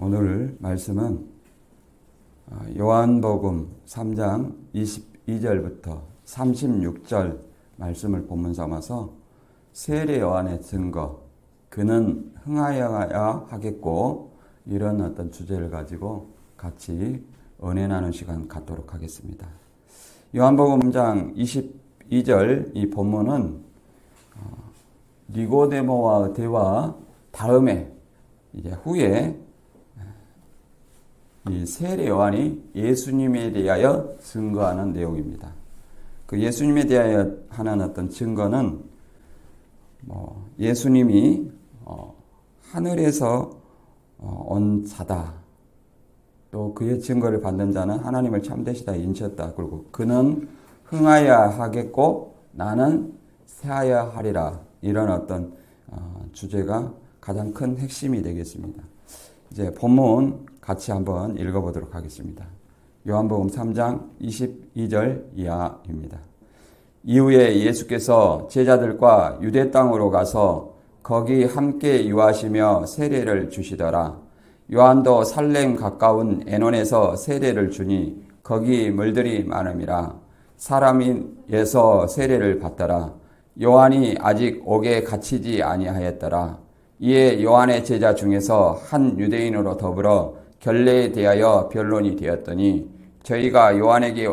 오늘 말씀은 요한복음 3장 22절부터 36절 말씀을 본문 삼아서 세례 요한의 증거, 그는 흥하여야 하겠고, 이런 어떤 주제를 가지고 같이 은혜 나누는 시간 갖도록 하겠습니다. 요한복음 3장 22절 이 본문은 니고데모와 대화 다음에 이제 후에 이 세례 요한이 예수님에 대하여 증거하는 내용입니다. 그 예수님에 대하여 하는 어떤 증거는 예수님이 하늘에서 온 자다. 또 그의 증거를 받는 자는 하나님을 참되시다 인쳤다. 그리고 그는 흥하여야 하겠고 나는 새하여야 하리라. 이런 어떤 주제가 가장 큰 핵심이 되겠습니다. 이제 본문 같이 한번 읽어보도록 하겠습니다. 요한복음 3장 22절 이하입니다. 이후에 예수께서 제자들과 유대 땅으로 가서 거기 함께 유하시며 세례를 주시더라. 요한도 살렘 가까운 에논에서 세례를 주니 거기 물들이 많음이라. 사람에서 세례를 받더라. 요한이 아직 옥에 갇히지 아니하였더라. 이에 요한의 제자 중에서 한 유대인으로 더불어 결례에 대하여 변론이 되었더니 저희가 요한에게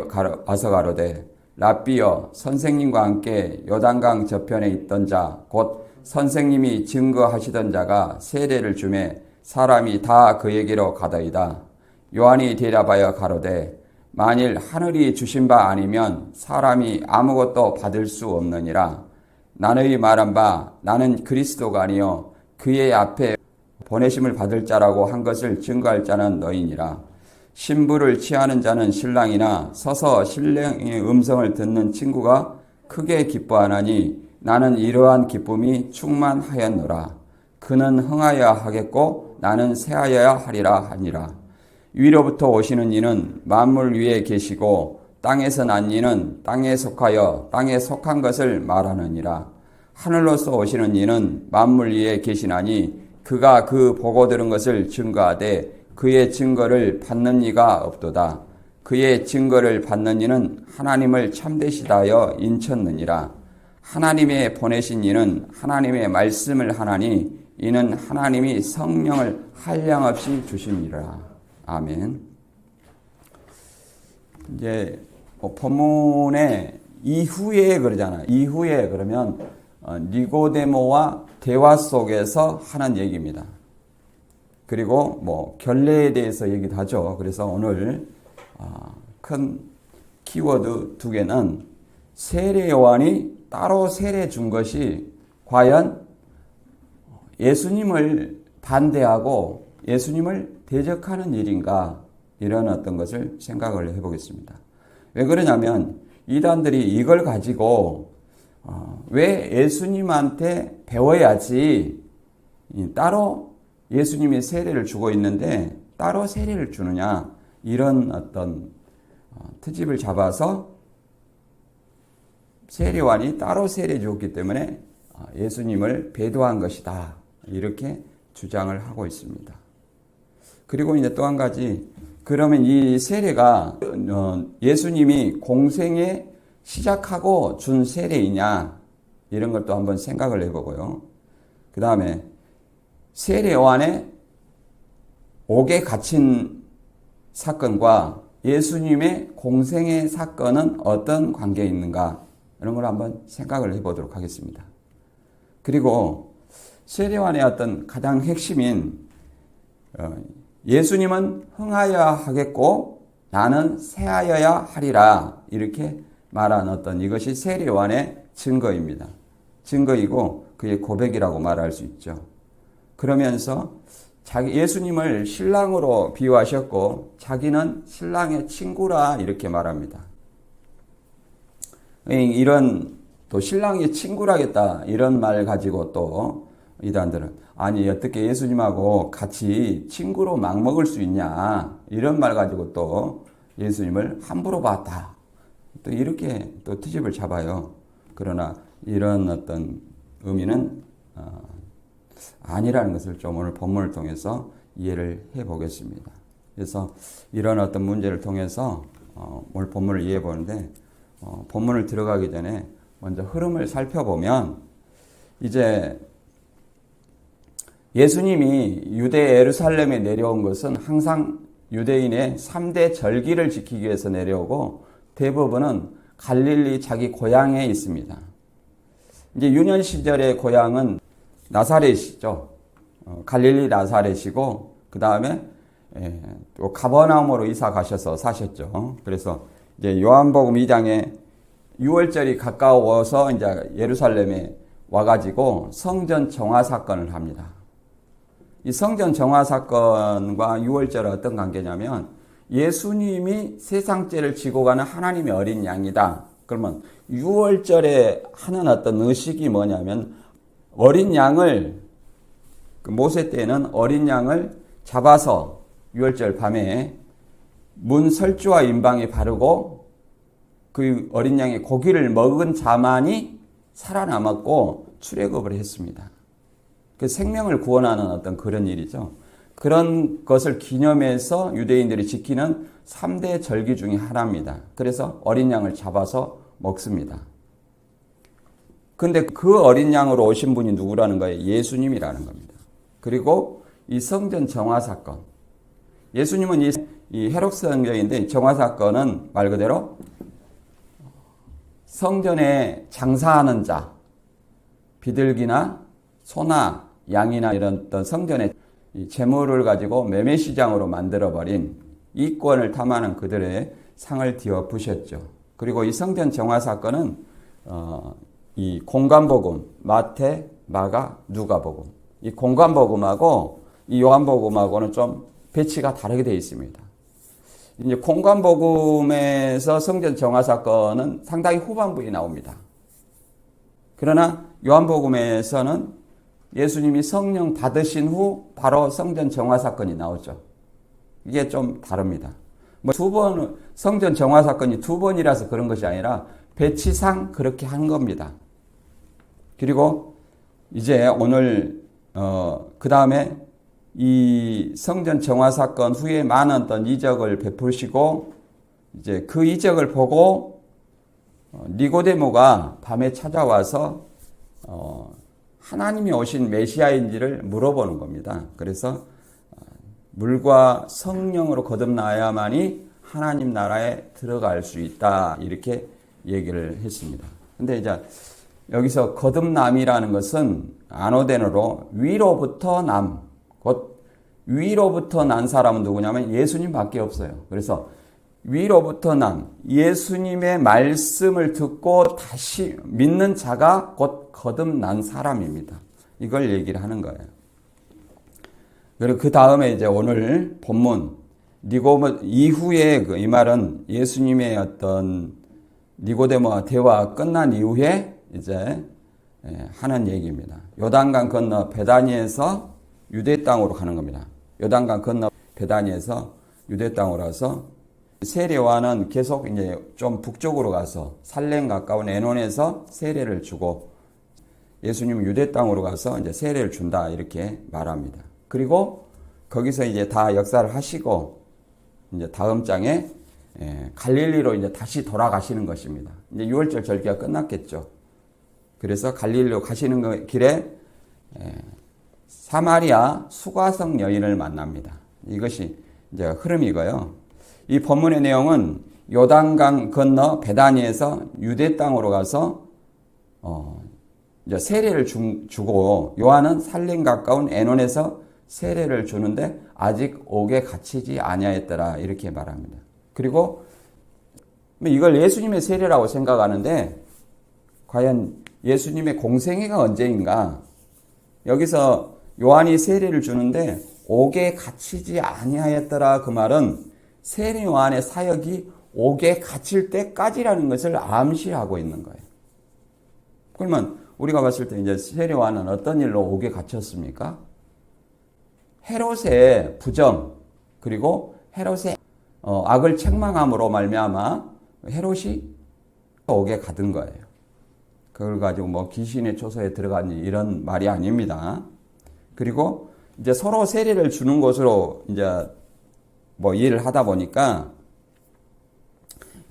와서 가로되 랍비여, 선생님과 함께 요단강 저편에 있던 자 곧 선생님이 증거하시던 자가 세례를 주매 사람이 다 그에게로 가더이다. 요한이 대답하여 가로되 만일 하늘이 주신 바 아니면 사람이 아무것도 받을 수 없느니라. 나의 말한 바 나는 그리스도가 아니요 그의 앞에 보내심을 받을 자라고 한 것을 증거할 자는 너희니라. 신부를 취하는 자는 신랑이나 서서 신랑의 음성을 듣는 친구가 크게 기뻐하나니 나는 이러한 기쁨이 충만하였노라. 그는 흥하여야 하겠고 나는 새하여야 하리라 하니라. 위로부터 오시는 이는 만물 위에 계시고 땅에서 난 이는 땅에 속하여 땅에 속한 것을 말하느니라. 하늘로서 오시는 이는 만물 위에 계시나니 그가 그 보고 들은 것을 증거하되 그의 증거를 받는 이가 없도다. 그의 증거를 받는 이는 하나님을 참되시다 하여 인쳤느니라. 하나님의 보내신 이는 하나님의 말씀을 하나니 이는 하나님이 성령을 한량없이 주심이라. 아멘. 이제 본문에 이후에 그러잖아. 이후에 그러면 니고데모와 대화 속에서 하는 얘기입니다. 그리고 결례에 대해서 얘기도 하죠. 그래서 오늘 큰 키워드 두 개는 세례 요한이 따로 세례 준 것이 과연 예수님을 반대하고 예수님을 대적하는 일인가, 이런 어떤 것을 생각을 해보겠습니다. 왜 그러냐면 이단들이 이걸 가지고 왜 예수님한테 배워야지 따로 예수님이 세례를 주고 있는데 따로 세례를 주느냐, 이런 어떤 트집을 잡아서 세례요한이 따로 세례 주었기 때문에 예수님을 배도한 것이다, 이렇게 주장을 하고 있습니다. 그리고 이제 또 한 가지, 그러면 이 세례가 예수님이 공생에 시작하고 준 세례이냐, 이런 것도 한번 생각을 해보고요. 그 다음에 세례 요한의 옥에 갇힌 사건과 예수님의 공생의 사건은 어떤 관계에 있는가, 이런 걸 한번 생각을 해보도록 하겠습니다. 그리고 세례 요한의 어떤 가장 핵심인 예수님은 흥하여야 하겠고 나는 새하여야 하리라, 이렇게 말한 어떤 이것이 세례 요한의 증거입니다. 증거이고 그의 고백이라고 말할 수 있죠. 그러면서 예수님을 신랑으로 비유하셨고 자기는 신랑의 친구라, 이렇게 말합니다. 이런 또 신랑의 친구라겠다, 이런 말 가지고 또 이단들은 아니 어떻게 예수님하고 같이 친구로 막 먹을 수 있냐, 이런 말 가지고 또 예수님을 함부로 봤다, 또 이렇게 또 트집을 잡아요. 그러나 이런 어떤 의미는 아니라는 것을 좀 오늘 본문을 통해서 이해를 해 보겠습니다. 그래서 이런 어떤 문제를 통해서 오늘 본문을 이해해 보는데 본문을 들어가기 전에 먼저 흐름을 살펴보면 이제 예수님이 유대 예루살렘에 내려온 것은 항상 유대인의 3대 절기를 지키기 위해서 내려오고 대부분은 갈릴리 자기 고향에 있습니다. 이제 유년 시절의 고향은 나사렛이죠. 갈릴리 나사렛이고 그 다음에 또 가버나움으로 이사 가셔서 사셨죠. 그래서 이제 요한복음 2장에 6월절이 가까워서 이제 예루살렘에 와가지고 성전 정화 사건을 합니다. 이 성전 정화 사건과 6월절은 어떤 관계냐면 예수님이 세상죄를 지고 가는 하나님의 어린 양이다. 그러면 6월절에 하는 어떤 의식이 뭐냐면 어린 양을 모세 때는 어린 양을 잡아서 6월절 밤에 문 설주와 임방에 바르고 그 어린 양의 고기를 먹은 자만이 살아남았고 출애굽을 했습니다. 그 생명을 구원하는 어떤 그런 일이죠. 그런 것을 기념해서 유대인들이 지키는 3대 절기 중에 하나입니다. 그래서 어린 양을 잡아서 먹습니다. 근데 그 어린 양으로 오신 분이 누구라는 거예요? 예수님이라는 겁니다. 그리고 이 성전 정화 사건. 예수님은 이 헤롯스 왕정인데 정화 사건은 말 그대로 성전에 장사하는 자, 비둘기나 소나 양이나 이런 어떤 성전의 재물을 가지고 매매 시장으로 만들어버린 이권을 탐하는 그들의 상을 뒤엎으셨죠. 그리고 이 성전 정화 사건은 이 공관복음, 마태, 마가, 누가복음, 이 공관복음하고 이 요한복음하고는 좀 배치가 다르게 되어 있습니다. 이제 공관복음에서 성전 정화 사건은 상당히 후반부에 나옵니다. 그러나 요한복음에서는 예수님이 성령 받으신 후 바로 성전 정화 사건이 나오죠. 이게 좀 다릅니다. 두 번, 성전 정화 사건이 두 번이라서 그런 것이 아니라 배치상 그렇게 한 겁니다. 그리고 이제 오늘, 그 다음에 이 성전 정화 사건 후에 많은 어떤 이적을 베푸시고 이제 그 이적을 보고 니고데모가 밤에 찾아와서 하나님이 오신 메시아인지를 물어보는 겁니다. 그래서 물과 성령으로 거듭나야만이 하나님 나라에 들어갈 수 있다 이렇게 얘기를 했습니다. 근데 이제 여기서 거듭남이라는 것은 아노덴어로 위로부터 남, 곧 위로부터 난 사람은 누구냐면 예수님밖에 없어요. 그래서 위로부터 난 예수님의 말씀을 듣고 다시 믿는 자가 곧 거듭난 사람입니다. 이걸 얘기를 하는 거예요. 그리고 그 다음에 이제 오늘 본문 니고모 이후에 이 말은 예수님의 어떤 니고데모와 대화 끝난 이후에 이제 하는 얘기입니다. 요단강 건너 베다니에서 유대 땅으로 가는 겁니다. 요단강 건너 베다니에서 유대 땅으로 가서 세례와는 계속 이제 좀 북쪽으로 가서 살렘 가까운 에논에서 세례를 주고 예수님은 유대 땅으로 가서 이제 세례를 준다 이렇게 말합니다. 그리고 거기서 이제 다 역사를 하시고 이제 다음 장에 갈릴리로 이제 다시 돌아가시는 것입니다. 이제 6월절 절기가 끝났겠죠. 그래서 갈릴리로 가시는 길에 사마리아 수가성 여인을 만납니다. 이것이 이제 흐름이고요. 이 본문의 내용은 요단강 건너 베다니에서 유대 땅으로 가서 이제 세례를 주고 요한은 살렘 가까운 에논에서 세례를 주는데 아직 옥에 갇히지 아니하였더라 이렇게 말합니다. 그리고 이걸 예수님의 세례라고 생각하는데 과연 예수님의 공생애가 언제인가? 여기서 요한이 세례를 주는데 옥에 갇히지 아니하였더라 그 말은 세례 요한의 사역이 옥에 갇힐 때까지라는 것을 암시하고 있는 거예요. 그러면 우리가 봤을 때 이제 세례 요한은 어떤 일로 옥에 갇혔습니까? 헤롯의 부정 그리고 헤롯의 악을 책망함으로 말미암아 헤롯이 옥에 가둔 거예요. 그걸 가지고 뭐 귀신의 초소에 들어갔니 이런 말이 아닙니다. 그리고 이제 서로 세례를 주는 것으로 이제 뭐 이해를 하다 보니까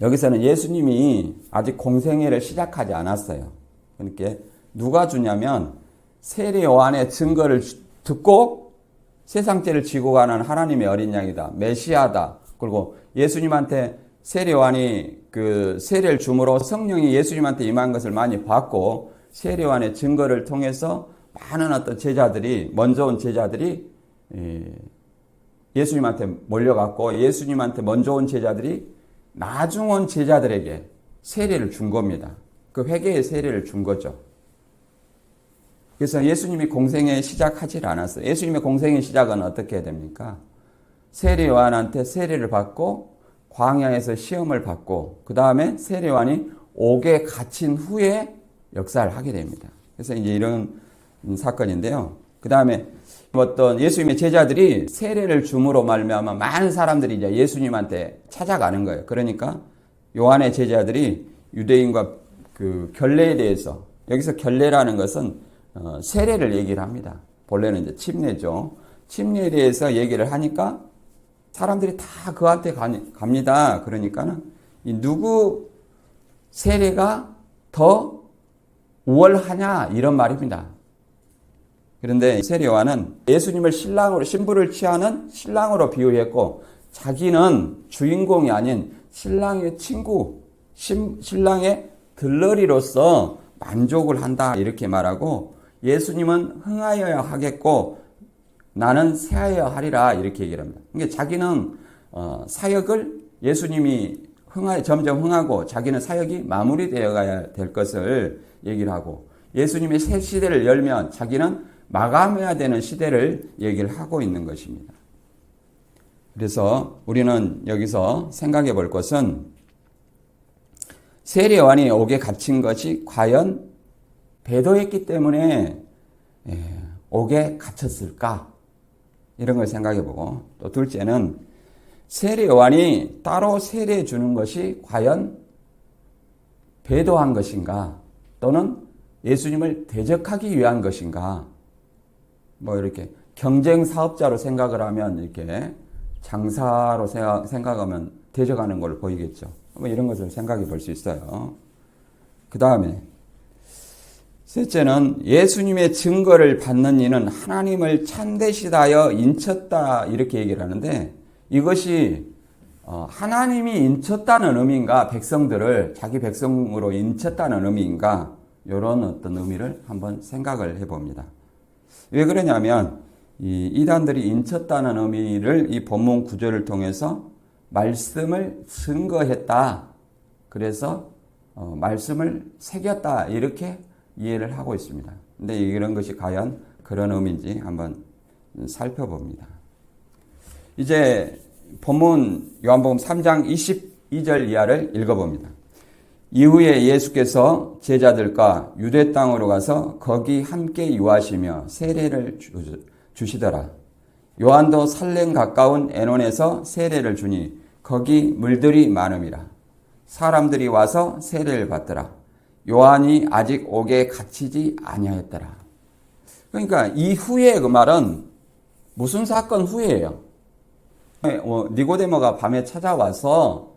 여기서는 예수님이 아직 공생애를 시작하지 않았어요. 그러니까 누가 주냐면 세례 요한의 증거를 듣고 세상 죄를 지고 가는 하나님의 어린 양이다. 메시아다. 그리고 예수님한테 세례 요한이 그 세례를 줌으로 성령이 예수님한테 임한 것을 많이 봤고 세례 요한의 증거를 통해서 많은 어떤 제자들이 먼저 온 제자들이 예수님한테 몰려갔고 예수님한테 먼저 온 제자들이 나중 온 제자들에게 세례를 준 겁니다. 그 회개의 세례를 준 거죠. 그래서 예수님이 공생애 시작하지 않았어요. 예수님의 공생애 시작은 어떻게 됩니까? 세례 요한한테 세례를 받고 광야에서 시험을 받고 그 다음에 세례 요한이 옥에 갇힌 후에 역사를 하게 됩니다. 그래서 이제 이런 사건인데요. 그 다음에 어떤 예수님의 제자들이 세례를 줌으로 말미암아 많은 사람들이 이제 예수님한테 찾아가는 거예요. 그러니까 요한의 제자들이 유대인과 그 결례에 대해서 여기서 결례라는 것은 세례를 얘기를 합니다. 본래는 이제 침례죠. 침례에 대해서 얘기를 하니까 사람들이 다 그한테 갑니다. 그러니까는 이 누구 세례가 더 우월하냐 이런 말입니다. 그런데 세례 요한은 예수님을 신부를 취하는 신랑으로 비유했고 자기는 주인공이 아닌 신랑의 친구, 신랑의 들러리로서 만족을 한다 이렇게 말하고 예수님은 흥하여야 하겠고 나는 쇠하여야 하리라 이렇게 얘기를 합니다. 그러니까 자기는 사역을 예수님이 점점 흥하고 자기는 사역이 마무리되어 가야 될 것을 얘기를 하고 예수님이 새 시대를 열면 자기는 마감해야 되는 시대를 얘기를 하고 있는 것입니다. 그래서 우리는 여기서 생각해 볼 것은 세례 요한이 옥에 갇힌 것이 과연 배도했기 때문에 옥에 갇혔을까? 이런 걸 생각해 보고 또 둘째는 세례 요한이 따로 세례 주는 것이 과연 배도한 것인가? 또는 예수님을 대적하기 위한 것인가? 뭐 이렇게 경쟁 사업자로 생각을 하면 이렇게 장사로 생각하면 대적하는 걸로 보이겠죠. 뭐 이런 것을 생각해 볼 수 있어요. 그 다음에 셋째는 예수님의 증거를 받는 이는 하나님을 참되시다여 인쳤다 이렇게 얘기를 하는데 이것이 하나님이 인쳤다는 의미인가 백성들을 자기 백성으로 인쳤다는 의미인가 이런 어떤 의미를 한번 생각을 해봅니다. 왜 그러냐면 이 이단들이 인쳤다는 의미를 이 본문 구절을 통해서 말씀을 증거했다. 그래서 말씀을 새겼다. 이렇게 이해를 하고 있습니다. 근데 이런 것이 과연 그런 의미인지 한번 살펴봅니다. 이제 본문 요한복음 3장 22절 이하를 읽어봅니다. 이후에 예수께서 제자들과 유대 땅으로 가서 거기 함께 유하시며 세례를 주시더라. 요한도 살렘 가까운 에논에서 세례를 주니 거기 물들이 많음이라. 사람들이 와서 세례를 받더라. 요한이 아직 옥에 갇히지 아니하였더라. 그러니까 이후에 그 말은 무슨 사건 후에예요? 니고데모가 밤에 찾아와서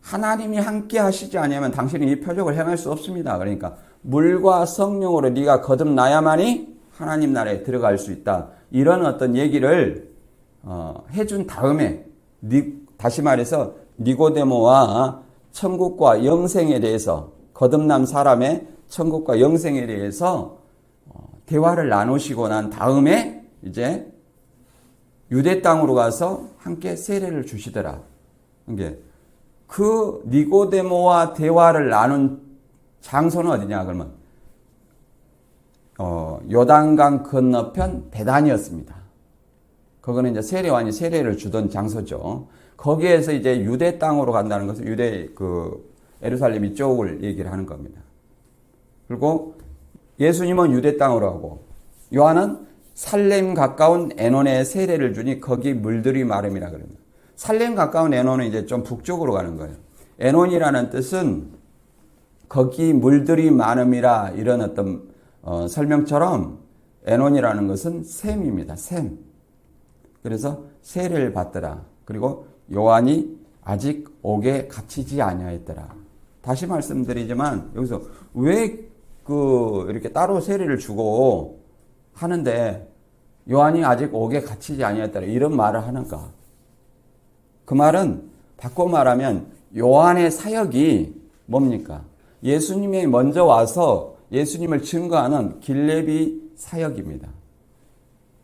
하나님이 함께 하시지 아니하면 당신이 이 표적을 행할 수 없습니다. 그러니까 물과 성령으로 네가 거듭나야만이 하나님 나라에 들어갈 수 있다. 이런 어떤 얘기를 해준 다음에 다시 말해서 니고데모와 천국과 영생에 대해서 거듭난 사람의 천국과 영생에 대해서 대화를 나누시고 난 다음에 이제 유대 땅으로 가서 함께 세례를 주시더라. 그러니까 그 니고데모와 대화를 나눈 장소는 어디냐 그러면 요단강 건너편 베단이었습니다. 그거는 이제 세례 요한이 세례를 주던 장소죠. 거기에서 이제 유대 땅으로 간다는 것은 유대 예루살렘 이쪽을 얘기를 하는 겁니다. 그리고 예수님은 유대 땅으로 가고 요한은 살렘 가까운 에논에 세례를 주니 거기 물들이 마름이라 그럽니다. 살렘 가까운 에논은 이제 좀 북쪽으로 가는 거예요. 에논이라는 뜻은 거기 물들이 많음이라 이런 어떤 설명처럼 에논이라는 것은 셈입니다. 셈. 그래서 세례를 받더라. 그리고 요한이 아직 옥에 갇히지 아니하였더라. 다시 말씀드리지만 여기서 왜 이렇게 따로 세례를 주고 하는데 요한이 아직 옥에 갇히지 아니하였더라 이런 말을 하는가? 그 말은 바꿔 말하면 요한의 사역이 뭡니까? 예수님이 먼저 와서 예수님을 증거하는 길레비 사역입니다.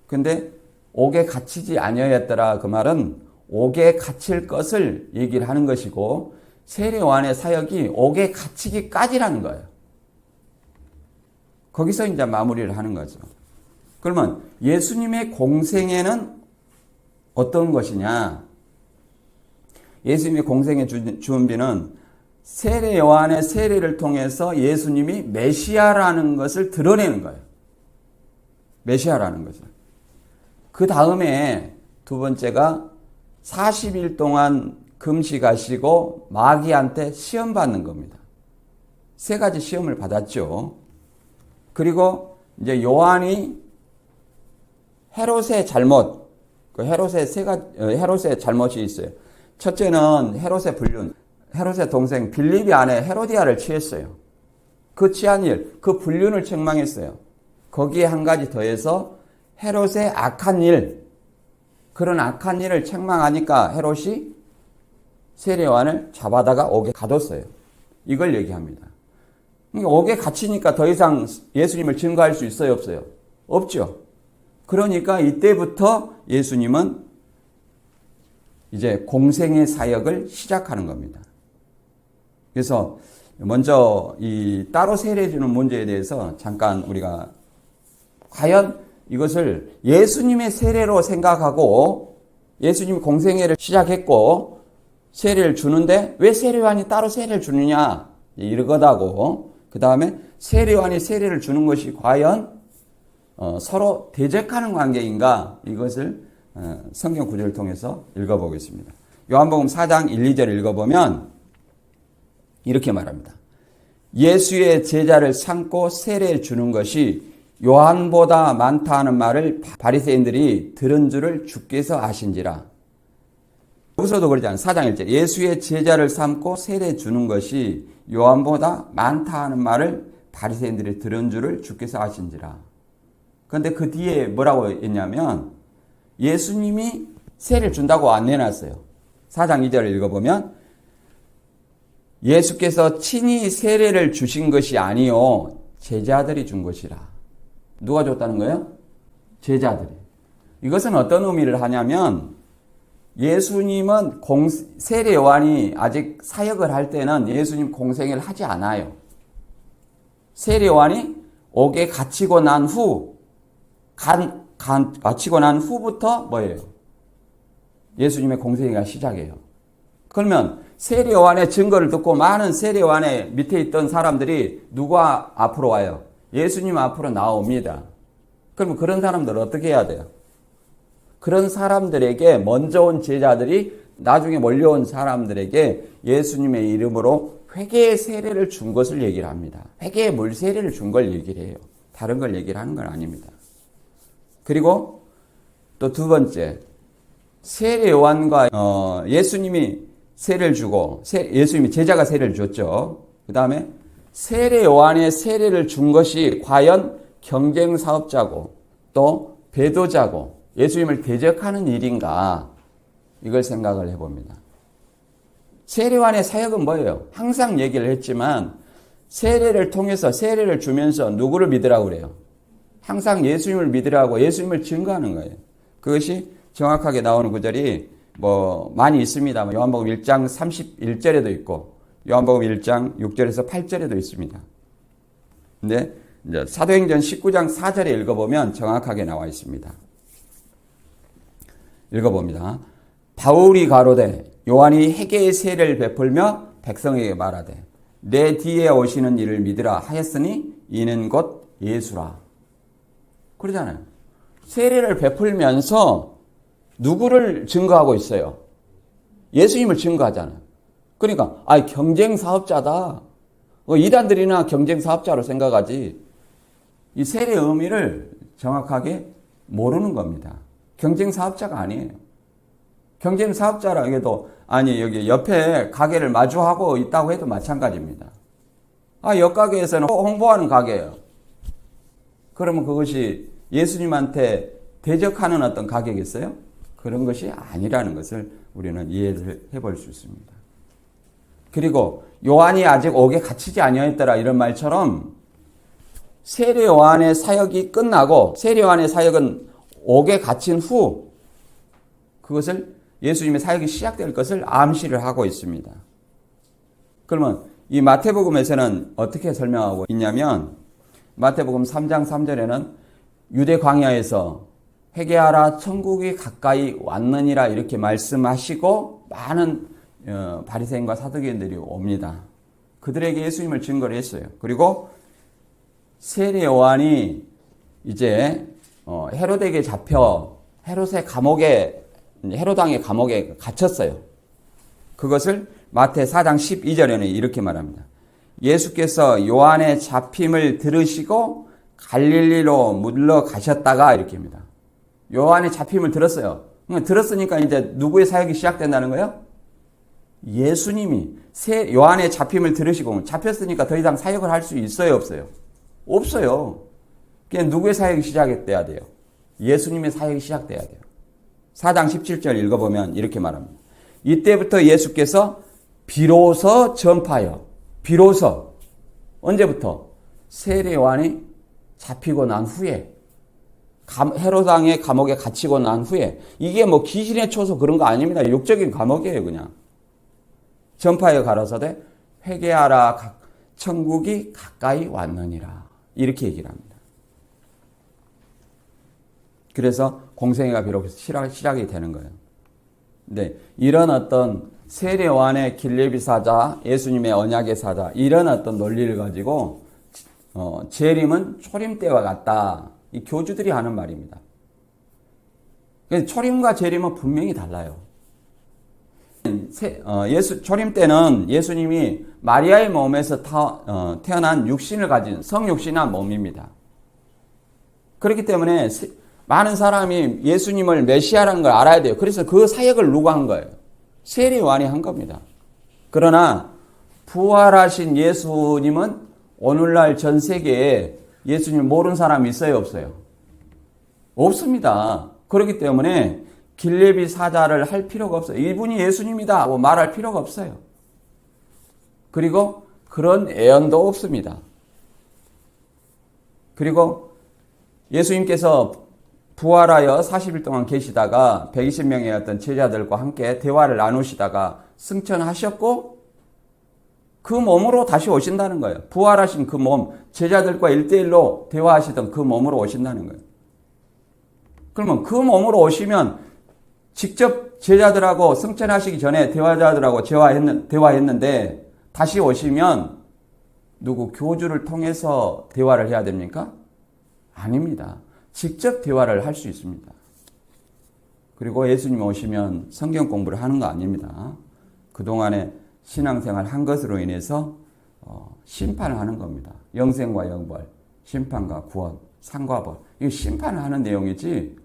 근데 옥에 갇히지 아니하였더라 그 말은 옥에 갇힐 것을 얘기를 하는 것이고 세례 요한의 사역이 옥에 갇히기까지라는 거예요. 거기서 이제 마무리를 하는 거죠. 그러면 예수님의 공생애는 어떤 것이냐? 예수님의 공생애 준비는 세례 요한의 세례를 통해서 예수님이 메시아라는 것을 드러내는 거예요. 메시아라는 거죠. 그 다음에 두 번째가 40일 동안 금식하시고 마귀한테 시험 받는 겁니다. 세 가지 시험을 받았죠. 그리고 이제 요한이 헤롯의 잘못, 헤롯의 잘못이 있어요. 첫째는 헤롯의 불륜. 헤롯의 동생 빌립이 아내 헤로디아를 취했어요. 그 취한 일, 그 불륜을 책망했어요. 거기에 한 가지 더해서 헤롯의 악한 일, 그런 악한 일을 책망하니까 헤롯이 세례 요한을 잡아다가 옥에 가뒀어요. 이걸 얘기합니다. 옥에 갇히니까 더 이상 예수님을 증거할 수 있어요, 없어요? 없죠. 그러니까 이때부터 예수님은 이제 공생의 사역을 시작하는 겁니다. 그래서 먼저 이 따로 세례 주는 문제에 대해서 잠깐 우리가 과연 이것을 예수님의 세례로 생각하고 예수님이 공생애를 시작했고 세례를 주는데 왜 세례 요한이 따로 세례를 주느냐 이러거다고 그 다음에 세례 요한이 세례를 주는 것이 과연 서로 대적하는 관계인가 이것을 성경 구절을 통해서 읽어보겠습니다. 요한복음 4장 1, 2절 읽어보면 이렇게 말합니다. 예수의 제자를 삼고 세례 주는 것이 요한보다 많다 하는 말을 바리새인들이 들은 줄을 주께서 아신지라. 여기서도 그러지 않아요. 4장 1절 예수의 제자를 삼고 세례 주는 것이 요한보다 많다 하는 말을 바리새인들이 들은 줄을 주께서 아신지라. 그런데 그 뒤에 뭐라고 했냐면 예수님이 세례를 준다고 안 내놨어요. 4장 2절을 읽어보면 예수께서 친히 세례를 주신 것이 아니요 제자들이 준 것이라. 누가 줬다는 거예요? 제자들이. 이것은 어떤 의미를 하냐면 예수님은 세례 요한이 아직 사역을 할 때는 예수님 공생애를 하지 않아요. 세례 요한이 옥에 갇히고 난 후 갇히고 난 후부터 뭐예요? 예수님의 공생애가 시작해요. 그러면 세례 요한의 증거를 듣고 많은 세례 요한의 밑에 있던 사람들이 누가 앞으로 와요? 예수님 앞으로 나옵니다. 그러면 그런 사람들은 어떻게 해야 돼요? 그런 사람들에게 먼저 온 제자들이 나중에 몰려온 사람들에게 예수님의 이름으로 회개의 세례를 준 것을 얘기를 합니다. 회개의 물 세례를 준 걸 얘기를 해요. 다른 걸 얘기를 하는 건 아닙니다. 그리고 또 두 번째, 세례 요한과 예수님이 세례를 주고 예수님이 제자가 세례를 줬죠. 그 다음에 세례 요한의 세례를 준 것이 과연 경쟁 사업자고 또 배도자고 예수님을 대적하는 일인가 이걸 생각을 해봅니다. 세례 요한의 사역은 뭐예요? 항상 얘기를 했지만 세례를 통해서 세례를 주면서 누구를 믿으라고 그래요? 항상 예수님을 믿으라고 예수님을 증거하는 거예요. 그것이 정확하게 나오는 구절이 많이 있습니다. 요한복음 1장 31절에도 있고 요한복음 1장 6절에서 8절에도 있습니다. 근데 이제 사도행전 19장 4절에 읽어보면 정확하게 나와 있습니다. 읽어봅니다. 바울이 가로되 요한이 회개의 세례를 베풀며 백성에게 말하되 내 뒤에 오시는 이를 믿으라 하였으니 이는 곧 예수라. 그러잖아요. 세례를 베풀면서 누구를 증거하고 있어요? 예수님을 증거하잖아요. 그러니까 경쟁 사업자다. 이단들이나 경쟁 사업자로 생각하지. 이 세례의 의미를 정확하게 모르는 겁니다. 경쟁 사업자가 아니에요. 경쟁 사업자라 해도 아니 여기 옆에 가게를 마주하고 있다고 해도 마찬가지입니다. 옆 가게에서는 홍보하는 가게예요. 그러면 그것이 예수님한테 대적하는 어떤 가게겠어요? 그런 것이 아니라는 것을 우리는 이해를 해볼 수 있습니다. 그리고 요한이 아직 옥에 갇히지 아니하였더라 이런 말처럼 세례 요한의 사역이 끝나고 세례 요한의 사역은 옥에 갇힌 후 그것을 예수님의 사역이 시작될 것을 암시를 하고 있습니다. 그러면 이 마태복음에서는 어떻게 설명하고 있냐면 마태복음 3장 3절에는 유대 광야에서 회개하라 천국이 가까이 왔느니라 이렇게 말씀하시고 많은 바리새인과 사두개인들이 옵니다. 그들에게 예수님을 증거를 했어요. 그리고 세례 요한이 이제 헤로데에게 잡혀 헤로당의 감옥에 갇혔어요. 그것을 마태 4장 12절에는 이렇게 말합니다. 예수께서 요한의 잡힘을 들으시고 갈릴리로 물러가셨다가 이렇게 합니다. 요한의 잡힘을 들었어요. 들었으니까 이제 누구의 사역이 시작된다는 거예요? 예수님이 요한의 잡힘을 들으시고 잡혔으니까 더 이상 사역을 할 수 있어요, 없어요? 없어요. 그냥 누구의 사역이 시작돼야 돼요? 예수님의 사역이 시작돼야 돼요. 4장 17절 읽어보면 이렇게 말합니다. 이때부터 예수께서 비로소 전파하여 비로소 언제부터? 세례 요한이 잡히고 난 후에 헤로당의 감옥에 갇히고 난 후에 이게 뭐 귀신에 쳐서 그런 거 아닙니다. 육적인 감옥이에요 그냥. 전파하여 가라사대 회개하라 천국이 가까이 왔느니라 이렇게 얘기를 합니다. 그래서 공생애가 비로소 시작이 되는 거예요. 근데 이런 어떤 세례 요한의 길레비 사자, 예수님의 언약의 사자 이런 어떤 논리를 가지고 재림은 초림 때와 같다. 이 교주들이 하는 말입니다. 초림과 재림은 분명히 달라요. 초림 때는 예수님이 마리아의 몸에서 태어난 육신을 가진 성육신한 몸입니다. 그렇기 때문에 많은 사람이 예수님을 메시아라는 걸 알아야 돼요. 그래서 그 사역을 누가 한 거예요? 세례 요한이 한 겁니다. 그러나 부활하신 예수님은 오늘날 전 세계에 예수님 모르는 사람이 있어요, 없어요? 없습니다. 그렇기 때문에 길레비 사자를 할 필요가 없어요. 이분이 예수님이다 하고 말할 필요가 없어요. 그리고 그런 애언도 없습니다. 그리고 예수님께서 부활하여 40일 동안 계시다가 120명의 어떤 제자들과 함께 대화를 나누시다가 승천하셨고 그 몸으로 다시 오신다는 거예요. 부활하신 그 몸, 제자들과 1대1로 대화하시던 그 몸으로 오신다는 거예요. 그러면 그 몸으로 오시면 직접 제자들하고 승천하시기 전에 대화자들하고 대화했는데 다시 오시면 누구 교주를 통해서 대화를 해야 됩니까? 아닙니다. 직접 대화를 할 수 있습니다. 그리고 예수님 오시면 성경 공부를 하는 거 아닙니다. 그동안에 신앙생활 한 것으로 인해서 심판을 하는 겁니다. 영생과 영벌, 심판과 구원, 상과 벌. 이거 심판을 하는 내용이지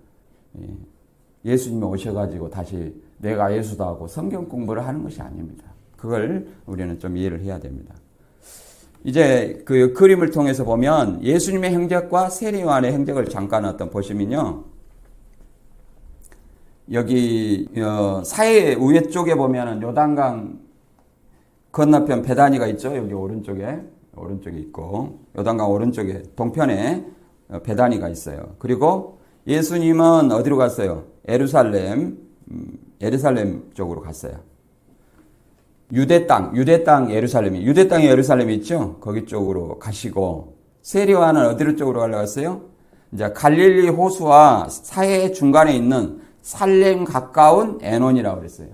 예수님이 오셔가지고 다시 내가 예수다 하고 성경 공부를 하는 것이 아닙니다. 그걸 우리는 좀 이해를 해야 됩니다. 이제 그 그림을 통해서 보면 예수님의 행적과 세례 요한의 행적을 잠깐 보시면요. 여기 사해 우회 쪽에 보면은 요단강 건너편 베다니가 있죠. 여기 오른쪽에 있고 요단강 오른쪽에 동편에 베다니가 있어요. 그리고 예수님은 어디로 갔어요? 예루살렘 쪽으로 갔어요. 유대 땅 예루살렘이 있죠? 거기 쪽으로 가시고, 세례 요한은 어디로 쪽으로 가려갔어요? 이제 갈릴리 호수와 사해 중간에 있는 살렘 가까운 에논이라고 그랬어요.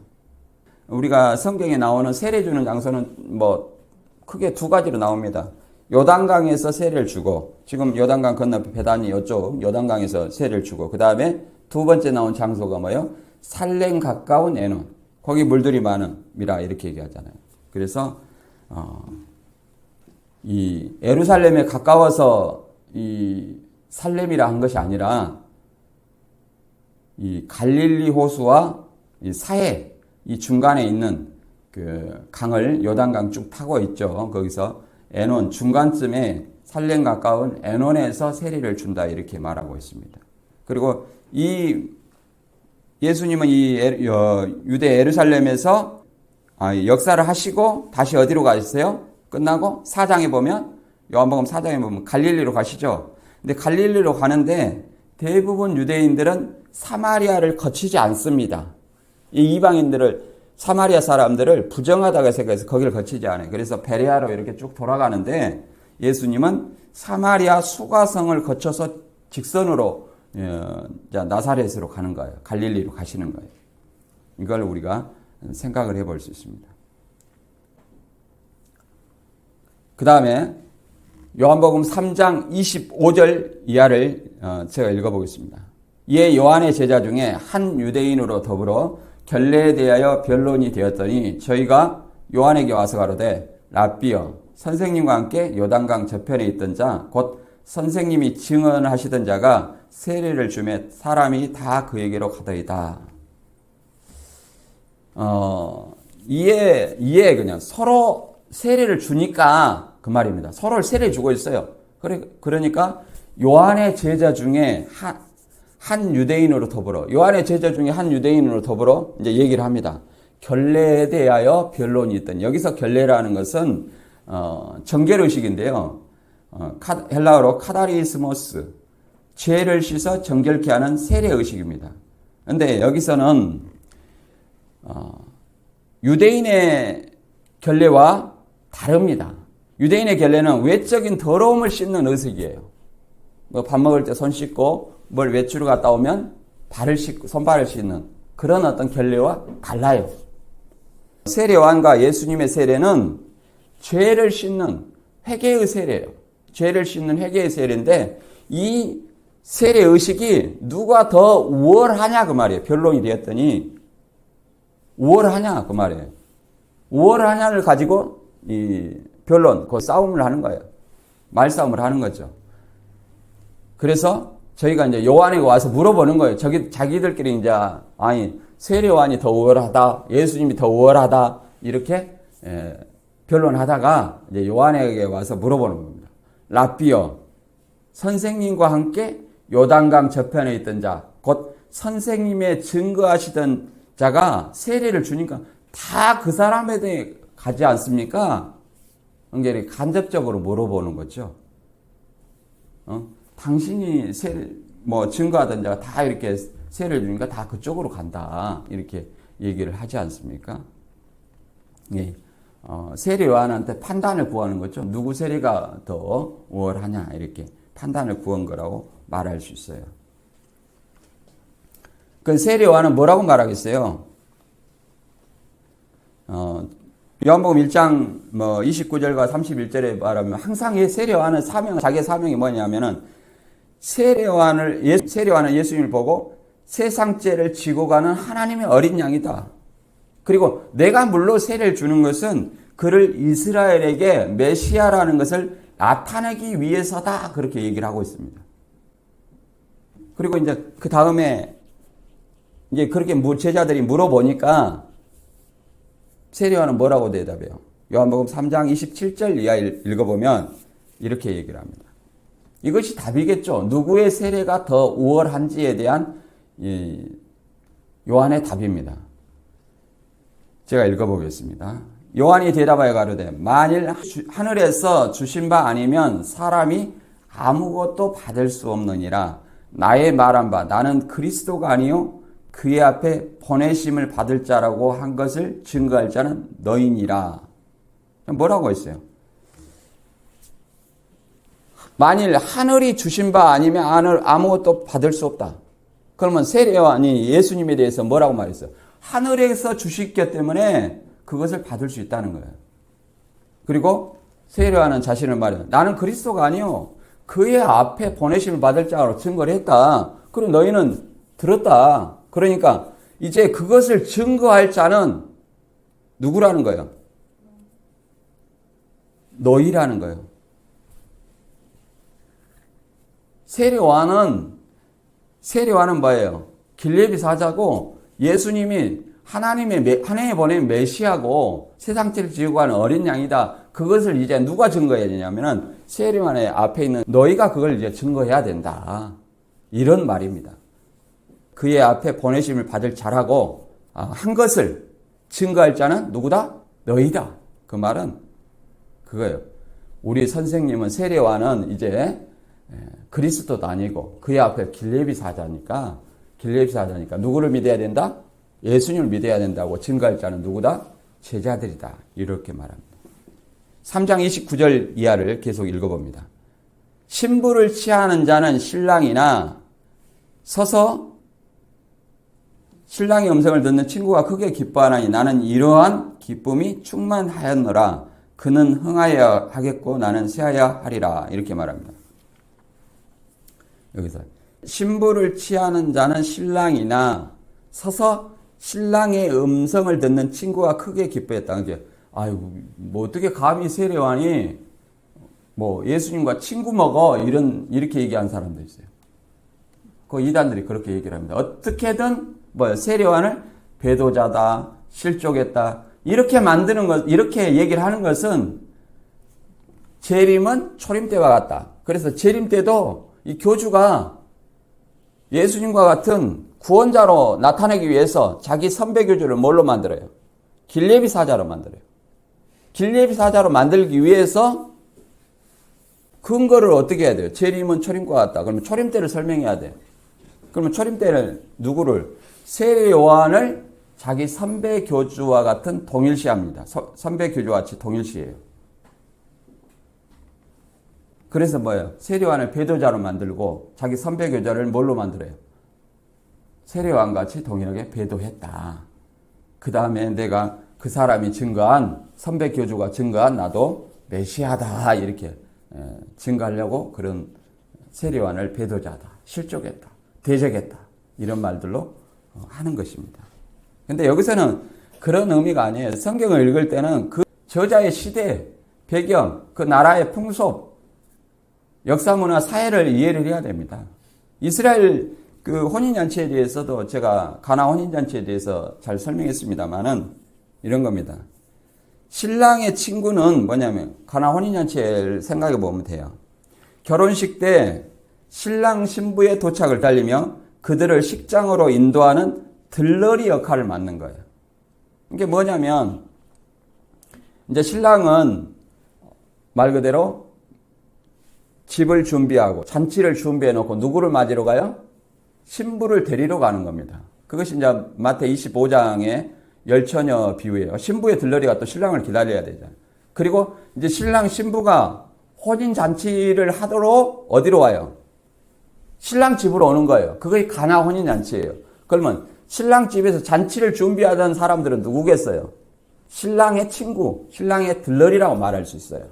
우리가 성경에 나오는 세례 주는 장소는 뭐 크게 두 가지로 나옵니다. 요단강에서 세례를 주고, 지금 요단강 건너편 베다니 이쪽 요단강에서 세례를 주고, 그 다음에 두 번째 나온 장소가 뭐예요? 살렘 가까운 에논. 거기 물들이 많은 미라 이렇게 얘기하잖아요. 그래서 이 예루살렘에 가까워서 이 살렘이라 한 것이 아니라 이 갈릴리 호수와 이 사해 이 중간에 있는 그 강을 요단강 쭉 타고 있죠. 거기서 에논 중간쯤에 살렘 가까운 에논에서 세리를 준다 이렇게 말하고 있습니다. 그리고 이 예수님은 이 유대 예루살렘에서 역사를 하시고 다시 어디로 가셨어요? 끝나고 4장에 보면 요한복음 4장에 보면 갈릴리로 가시죠. 근데 갈릴리로 가는데 대부분 유대인들은 사마리아를 거치지 않습니다. 이 이방인들을 사마리아 사람들을 부정하다고 생각해서 거기를 거치지 않아요. 그래서 베레아로 이렇게 쭉 돌아가는데 예수님은 사마리아 수가성을 거쳐서 직선으로 나사렛으로 가는 거예요. 갈릴리로 가시는 거예요. 이걸 우리가 생각을 해볼 수 있습니다. 그 다음에 요한복음 3장 25절 이하를 제가 읽어보겠습니다. 이에 요한의 제자 중에 한 유대인으로 더불어 결례에 대하여 변론이 되었더니 저희가 요한에게 와서 가로되 랍비여 선생님과 함께 요단강 저편에 있던 자 곧 선생님이 증언하시던 자가 세례를 주매 사람이 다 그에게로 가더이다. 이에 그냥 서로 세례를 주니까 그 말입니다. 서로를 세례 주고 있어요. 그러니까 요한의 제자 중에 한 유대인으로 더불어 요한의 제자 중에 한 유대인으로 더불어 이제 얘기를 합니다. 결례에 대하여 변론이 있던 여기서 결례라는 것은 정결의식인데요. 헬라어로 카다리스모스 죄를 씻어 정결케 하는 세례의식입니다. 그런데 여기서는 유대인의 결례와 다릅니다. 유대인의 결례는 외적인 더러움을 씻는 의식이에요. 뭐 밥 먹을 때 손 씻고 뭘 외출을 갔다 오면 발을 씻고 손발을 씻는 그런 어떤 결례와 달라요. 세례 요한과 예수님의 세례는 죄를 씻는 회개의 세례예요. 죄를 씻는 회개의 세례인데 이 세례 의식이 누가 더 우월하냐 그 말이에요. 변론이 되었더니 우월하냐 그 말이에요. 우월하냐를 가지고 이 변론, 그 싸움을 하는 거예요. 말싸움을 하는 거죠. 그래서 저희가 이제 요한에게 와서 물어보는 거예요. 자기들끼리 이제 세례 요한이 더 우월하다, 예수님이 더 우월하다 이렇게 변론하다가 이제 요한에게 와서 물어보는 겁니다. 랍비여 선생님과 함께 요단강 저편에 있던 자, 곧 선생님의 증거하시던 자가 세례를 주니까 다 그 사람에 대해 가지 않습니까? 그러니까 간접적으로 물어보는 거죠. 당신이 증거하던 자가 다 이렇게 세례를 주니까 다 그쪽으로 간다. 이렇게 얘기를 하지 않습니까? 예. 세례 요한한테 판단을 구하는 거죠. 누구 세례가 더 우월하냐. 이렇게 판단을 구한 거라고 말할 수 있어요. 그 세례 요한은 뭐라고 말하겠어요? 요한복음 1장 29절과 31절에 말하면 항상 세례 요한은 자기의 사명이 뭐냐면은 세례 요한은 예수님을 보고 세상 죄를 지고 가는 하나님의 어린 양이다. 그리고 내가 물로 세례를 주는 것은 그를 이스라엘에게 메시아라는 것을 나타내기 위해서다. 그렇게 얘기를 하고 있습니다. 그리고 이제 그 다음에 이제 그렇게 제자들이 물어보니까 세례 요한은 뭐라고 대답해요? 요한복음 3장 27절 이하 읽어보면 이렇게 얘기를 합니다. 이것이 답이겠죠. 누구의 세례가 더 우월한지에 대한 요한의 답입니다. 제가 읽어보겠습니다. 요한이 대답하여 가로되 만일 하늘에서 주신 바 아니면 사람이 아무것도 받을 수 없느니라. 나의 말한 바 나는 그리스도가 아니요 그의 앞에 보내심을 받을 자라고 한 것을 증거할 자는 너희니라. 뭐라고 했어요? 만일 하늘이 주신 바 아니면 아무것도 받을 수 없다. 그러면 세례 요한이 예수님에 대해서 뭐라고 말했어요? 하늘에서 주시기 때문에 그것을 받을 수 있다는 거예요. 그리고 세례 요한은 자신을 말해요. 나는 그리스도가 아니요 그의 앞에 보내심을 받을 자로 증거를 했다. 그럼 너희는 들었다. 그러니까 이제 그것을 증거할 자는 누구라는 거예요? 너희라는 거예요. 세례와는 뭐예요? 길레비 사자고 예수님이 하나님이 보낸 메시아고 세상 죄를 지고 가는 어린 양이다. 그것을 이제 누가 증거해야 되냐면은 세례요한의 앞에 있는 너희가 그걸 이제 증거해야 된다. 이런 말입니다. 그의 앞에 보내심을 받을 자라고 한 것을 증거할 자는 누구다? 너희다. 그 말은 그거예요. 우리 선생님은 세례요한은 이제 그리스도도 아니고 그의 앞에 길레비 사자니까 누구를 믿어야 된다? 예수님을 믿어야 된다고 증거할 자는 누구다? 제자들이다. 이렇게 말합니다. 3장 29절 이하를 계속 읽어봅니다. 신부를 취하는 자는 신랑이나 서서 신랑의 음성을 듣는 친구가 크게 기뻐하나니 나는 이러한 기쁨이 충만하였노라. 그는 흥하여야 하겠고 나는 쇠하여야 하리라. 이렇게 말합니다. 여기서 신부를 취하는 자는 신랑이나 서서 신랑의 음성을 듣는 친구가 크게 기뻐했다. 이제 아이고 뭐 어떻게 감히 세례요한이 뭐 예수님과 친구 먹어 이렇게 얘기한 사람도 있어요. 그 이단들이 그렇게 얘기를 합니다. 어떻게든 세례요한을 배도자다, 실족했다 이렇게 만드는 것, 이렇게 얘기를 하는 것은 재림은 초림 때와 같다. 그래서 재림 때도 이 교주가 예수님과 같은 구원자로 나타내기 위해서 자기 선배 교주를 뭘로 만들어요? 길레비 사자로 만들어요. 길레비 사자로 만들기 위해서 근거를 어떻게 해야 돼요? 재림은 초림과 같다. 그러면 초림 때를 설명해야 돼요. 그러면 초림 때는 누구를? 세례요한을 자기 선배 교주와 같은 동일시합니다. 선배 교주와 같이 동일시해요. 그래서 뭐예요? 세례요한을 배도자로 만들고 자기 선배 교주를 뭘로 만들어요? 세례요한 같이 동일하게 배도했다. 그 다음에 내가 그 사람이 증거한 선배 교주가 증거한 나도 메시아다 이렇게 증거하려고 그런 세례요한을 배도자다, 실족했다, 대적했다 이런 말들로 하는 것입니다. 근데 여기서는 그런 의미가 아니에요. 성경을 읽을 때는 그 저자의 시대, 배경, 그 나라의 풍속, 역사, 문화, 사회를 이해를 해야 됩니다. 이스라엘 그 혼인잔치에 대해서도 제가 가나 혼인잔치에 대해서 잘 설명했습니다만은 이런 겁니다. 신랑의 친구는 뭐냐면 가나 혼인잔치를 생각해 보면 돼요. 결혼식 때 신랑 신부의 도착을 달리며 그들을 식장으로 인도하는 들러리 역할을 맡는 거예요. 이게 뭐냐면 이제 신랑은 말 그대로 집을 준비하고 잔치를 준비해 놓고 누구를 맞으러 가요? 신부를 데리러 가는 겁니다. 그것이 이제 마태 25장의 열처녀 비유예요. 신부의 들러리가 또 신랑을 기다려야 되잖아요. 그리고 이제 신랑 신부가 혼인 잔치를 하도록 어디로 와요? 신랑 집으로 오는 거예요. 그게 가나 혼인 잔치예요. 그러면 신랑 집에서 잔치를 준비하던 사람들은 누구겠어요? 신랑의 친구, 신랑의 들러리라고 말할 수 있어요.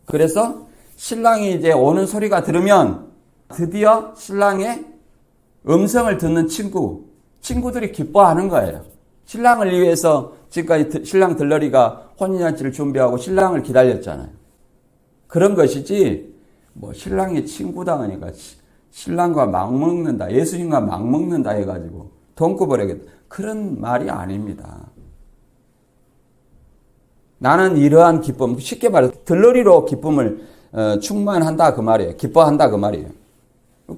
그래서 신랑이 이제 오는 소리가 들으면 드디어 신랑의 음성을 듣는 친구들이 기뻐하는 거예요. 신랑을 위해서 지금까지 신랑 들러리가 혼인잔치를 준비하고 신랑을 기다렸잖아요. 그런 것이지 뭐 신랑의 친구다 하니까 신랑과 막 먹는다, 예수님과 막 먹는다 해가지고 돈 꿔버리겠다. 그런 말이 아닙니다. 나는 이러한 기쁨, 쉽게 말해서 들러리로 기쁨을 충만한다 그 말이에요. 기뻐한다 그 말이에요.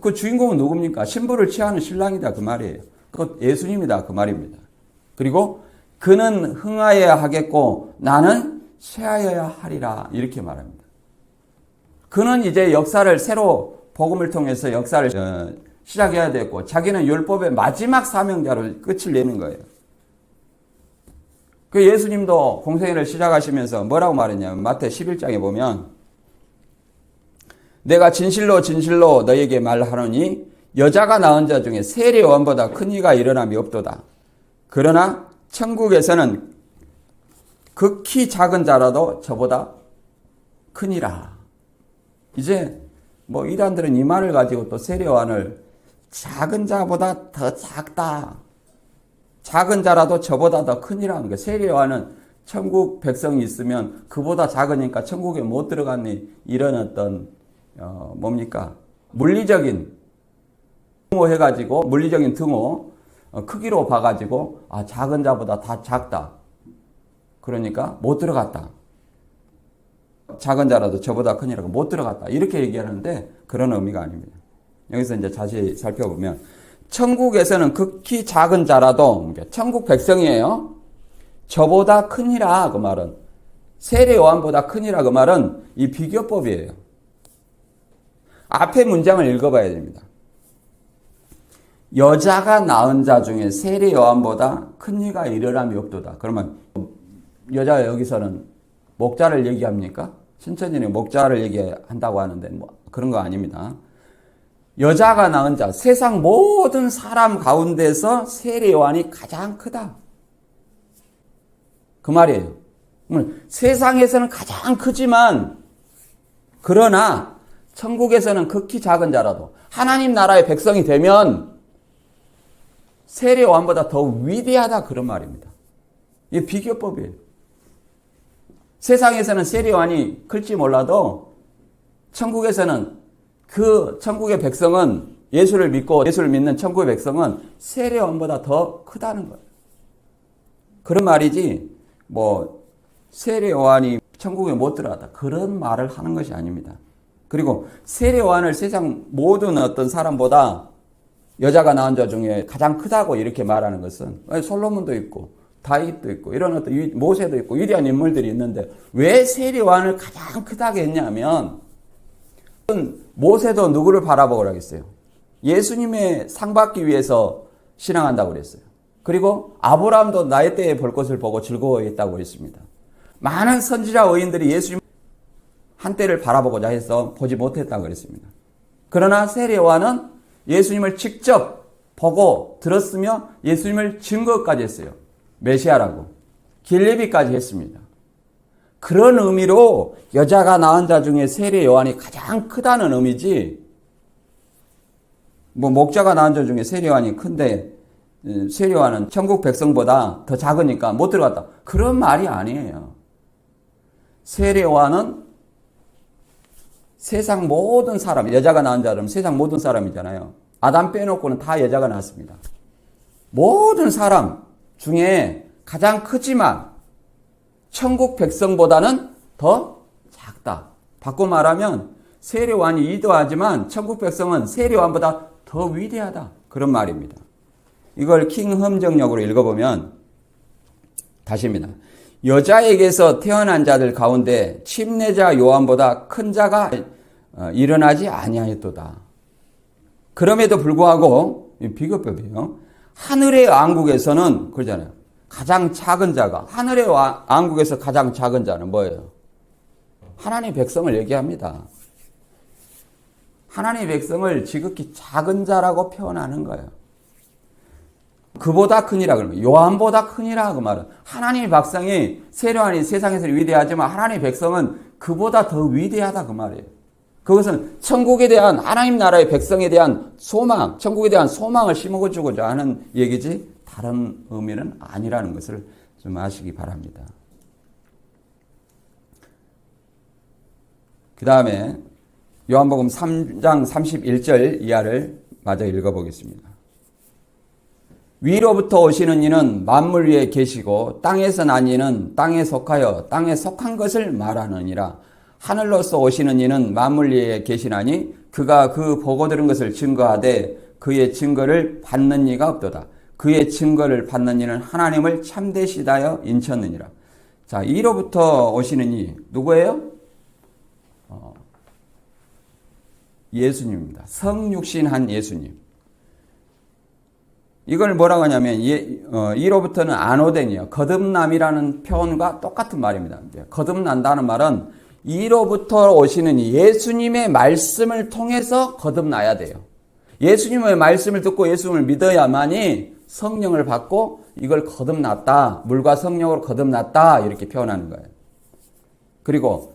그 주인공은 누굽니까? 신부를 취하는 신랑이다 그 말이에요. 그건 예수님이다 그 말입니다. 그리고 그는 흥하여야 하겠고 나는 쇠하여야 하리라 이렇게 말합니다. 그는 이제 역사를 새로 복음을 통해서 역사를 시작해야 되고 자기는 율법의 마지막 사명자로 끝을 내는 거예요. 그 예수님도 공생애를 시작하시면서 뭐라고 말했냐면 마태 11장에 보면 내가 진실로 진실로 너에게 말하노니 여자가 낳은 자 중에 세례요한보다 큰 이가 일어남이 없도다. 그러나 천국에서는 극히 작은 자라도 저보다 크니라. 이제 뭐 이단들은 이 말을 가지고 또 세례요한을 작은 자보다 더 작다. 작은 자라도 저보다 더 크니라는 거예요. 세례요한은 천국 백성이 있으면 그보다 작으니까 천국에 못 들어갔니 이런 어떤 뭡니까? 물리적인 등호 해가지고 물리적인 등호 크기로 봐가지고 작은 자보다 다 작다. 그러니까 못 들어갔다. 작은 자라도 저보다 큰이라고 못 들어갔다. 이렇게 얘기하는데 그런 의미가 아닙니다. 여기서 이제 자세히 살펴보면 천국에서는 극히 작은 자라도 천국 백성이에요. 저보다 큰이라 그 말은 세례 요한보다 큰이라 그 말은 이 비교법이에요. 앞에 문장을 읽어봐야 됩니다. 여자가 낳은 자 중에 세례 요한보다 큰 이가 이르람이 없도다. 그러면 여자가 여기서는 목자를 얘기합니까? 신천지는 목자를 얘기한다고 하는데 뭐 그런 거 아닙니다. 여자가 낳은 자, 세상 모든 사람 가운데서 세례 요한이 가장 크다. 그 말이에요. 세상에서는 가장 크지만 그러나 천국에서는 극히 작은 자라도 하나님 나라의 백성이 되면 세례 요한보다 더 위대하다 그런 말입니다. 이게 비교법이에요. 세상에서는 세례 요한이 클지 몰라도 천국에서는 그 천국의 백성은 예수를 믿고 예수를 믿는 천국의 백성은 세례 요한보다 더 크다는 거예요. 그런 말이지 뭐 세례 요한이 천국에 못 들어갔다 그런 말을 하는 것이 아닙니다. 그리고 세례 요한을 세상 모든 어떤 사람보다 여자가 낳은 자 중에 가장 크다고 이렇게 말하는 것은 솔로몬도 있고 다윗도 있고 이런 어떤 모세도 있고 위대한 인물들이 있는데 왜 세례 요한을 가장 크다고 했냐면 모세도 누구를 바라보고 그러겠어요? 예수님의 상 받기 위해서 신앙한다고 그랬어요. 그리고 아브라함도 나의 때에 볼 것을 보고 즐거워했다고 했습니다. 많은 선지자 의인들이 예수님 한때를 바라보고자 해서 보지 못했다고 그랬습니다. 그러나 세례 요한은 예수님을 직접 보고 들었으며 예수님을 증거까지 했어요. 메시아라고. 길리비까지 했습니다. 그런 의미로 여자가 낳은 자 중에 세례 요한이 가장 크다는 의미지 뭐 목자가 낳은 자 중에 세례 요한이 큰데 세례 요한은 천국 백성보다 더 작으니까 못 들어갔다. 그런 말이 아니에요. 세례 요한은 세상 모든 사람, 여자가 낳은 자라면 세상 모든 사람이잖아요. 아담 빼놓고는 다 여자가 낳았습니다. 모든 사람 중에 가장 크지만 천국 백성보다는 더 작다. 바꿔 말하면 세례 요한이 이도하지만 천국 백성은 세례 요한보다 더 위대하다. 그런 말입니다. 이걸 킹흠정역으로 읽어보면 다시입니다. 여자에게서 태어난 자들 가운데 침례자 요한보다 큰 자가 일어나지 아니하였도다. 그럼에도 불구하고 비교법이에요. 하늘의 왕국에서는 그러잖아요. 가장 작은 자가 하늘의 왕국에서 가장 작은 자는 뭐예요? 하나님의 백성을 얘기합니다. 하나님의 백성을 지극히 작은 자라고 표현하는 거예요. 그보다 큰이라 그러면 요한보다 큰이라 그 말은 하나님의 백성이 세례 요한이 세상에서 위대하지만 하나님의 백성은 그보다 더 위대하다 그 말이에요. 그것은 천국에 대한 하나님 나라의 백성에 대한 소망, 천국에 대한 소망을 심어주고자 하는 얘기지 다른 의미는 아니라는 것을 좀 아시기 바랍니다. 그 다음에 요한복음 3장 31절 이하를 마저 읽어보겠습니다. 위로부터 오시는 이는 만물 위에 계시고 땅에서 난 이는 땅에 속하여 땅에 속한 것을 말하느니라. 하늘로서 오시는 이는 만물 위에 계시나니 그가 그 보고 들은 것을 증거하되 그의 증거를 받는 이가 없도다. 그의 증거를 받는 이는 하나님을 참되시다여 인쳤느니라. 자, 이로부터 오시는 이 누구예요? 예수님입니다. 성육신한 예수님. 이걸 뭐라고 하냐면 이로부터는 안오된이요. 거듭남이라는 표현과 똑같은 말입니다. 거듭난다는 말은 이로부터 오시는 예수님의 말씀을 통해서 거듭나야 돼요. 예수님의 말씀을 듣고 예수님을 믿어야만이 성령을 받고 이걸 거듭났다. 물과 성령으로 거듭났다. 이렇게 표현하는 거예요. 그리고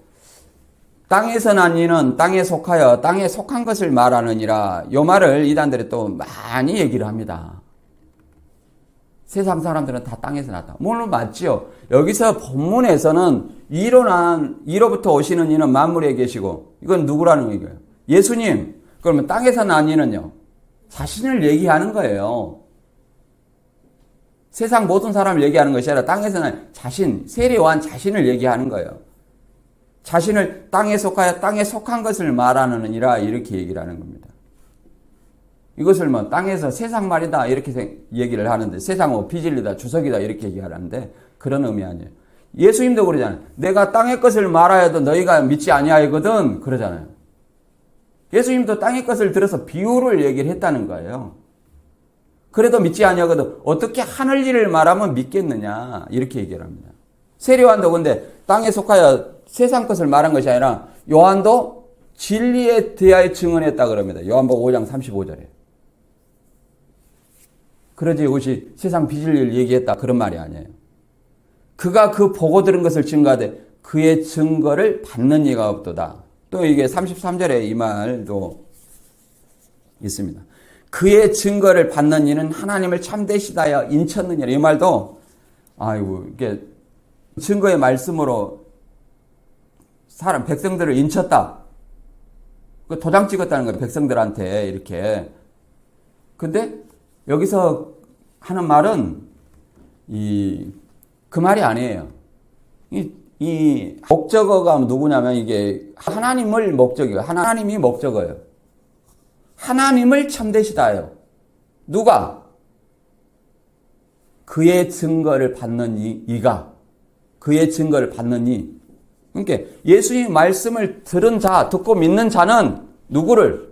땅에서 난 이는 땅에 속하여 땅에 속한 것을 말하느니라. 이 말을 이단들이 또 많이 얘기를 합니다. 세상 사람들은 다 땅에서 났다. 물론 맞지요. 여기서 본문에서는 이로부터 오시는 이는 만물에 계시고 이건 누구라는 얘기예요? 예수님. 그러면 땅에서 난 이는요, 자신을 얘기하는 거예요. 세상 모든 사람을 얘기하는 것이 아니라 땅에서는 자신, 세례요한 자신을 얘기하는 거예요. 자신을 땅에 속하여 땅에 속한 것을 말하느니라 이렇게 얘기를 하는 겁니다. 이것을 뭐 땅에서 세상 말이다 이렇게 얘기를 하는데, 세상 뭐 비진리다 주석이다 이렇게 얘기하는데 그런 의미 아니에요. 예수님도 그러잖아요. 내가 땅의 것을 말하여도 너희가 믿지 아니하거든 그러잖아요. 예수님도 땅의 것을 들어서 비유를 얘기를 했다는 거예요. 그래도 믿지 아니하거든 어떻게 하늘 일을 말하면 믿겠느냐 이렇게 얘기를 합니다. 세례요한도 근데 땅에 속하여 세상 것을 말한 것이 아니라 요한도 진리에 대하여 증언했다 그럽니다. 요한복음 5장 35절에. 그러지 이것이 세상 비진리를 얘기했다 그런 말이 아니에요. 그가 그 보고 들은 것을 증거하되 그의 증거를 받는 이가 없도다. 또 이게 33절에 이 말도 있습니다. 그의 증거를 받는 이는 하나님을 참되시다여 인쳤느니라. 이 말도 아이고 이게 증거의 말씀으로 사람 백성들을 인쳤다. 그 도장 찍었다는 거예요. 백성들한테 이렇게. 근데 여기서 하는 말은 그 말이 아니에요. 이 목적어가 누구냐면 이게 하나님을 목적이에요. 하나님이 목적어예요. 하나님을 참되시다요. 누가? 그의 증거를 받는 이가. 그의 증거를 받는 이. 그러니까 예수님의 말씀을 들은 자, 듣고 믿는 자는 누구를?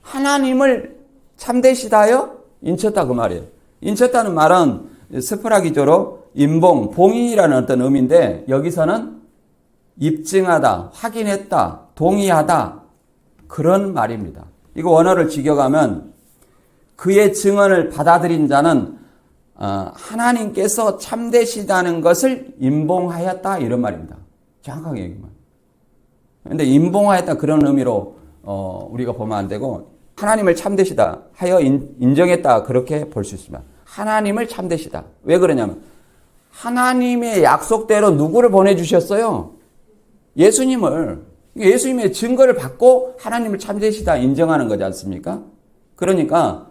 하나님을 참되시다요? 인쳤다 그 말이에요. 인쳤다는 말은 스프라기조로 인봉, 봉인이라는 어떤 의미인데 여기서는 입증하다, 확인했다, 동의하다 그런 말입니다. 이거 원어를 직역하면 그의 증언을 받아들인 자는 하나님께서 참되시다는 것을 인봉하였다 이런 말입니다. 정확하게 얘기만. 그런데 인봉하였다 그런 의미로 우리가 보면 안 되고 하나님을 참되시다 하여 인정했다 그렇게 볼 수 있습니다. 하나님을 참되시다. 왜 그러냐면 하나님의 약속대로 누구를 보내주셨어요? 예수님을. 예수님의 증거를 받고 하나님을 참되시다 인정하는 거지 않습니까? 그러니까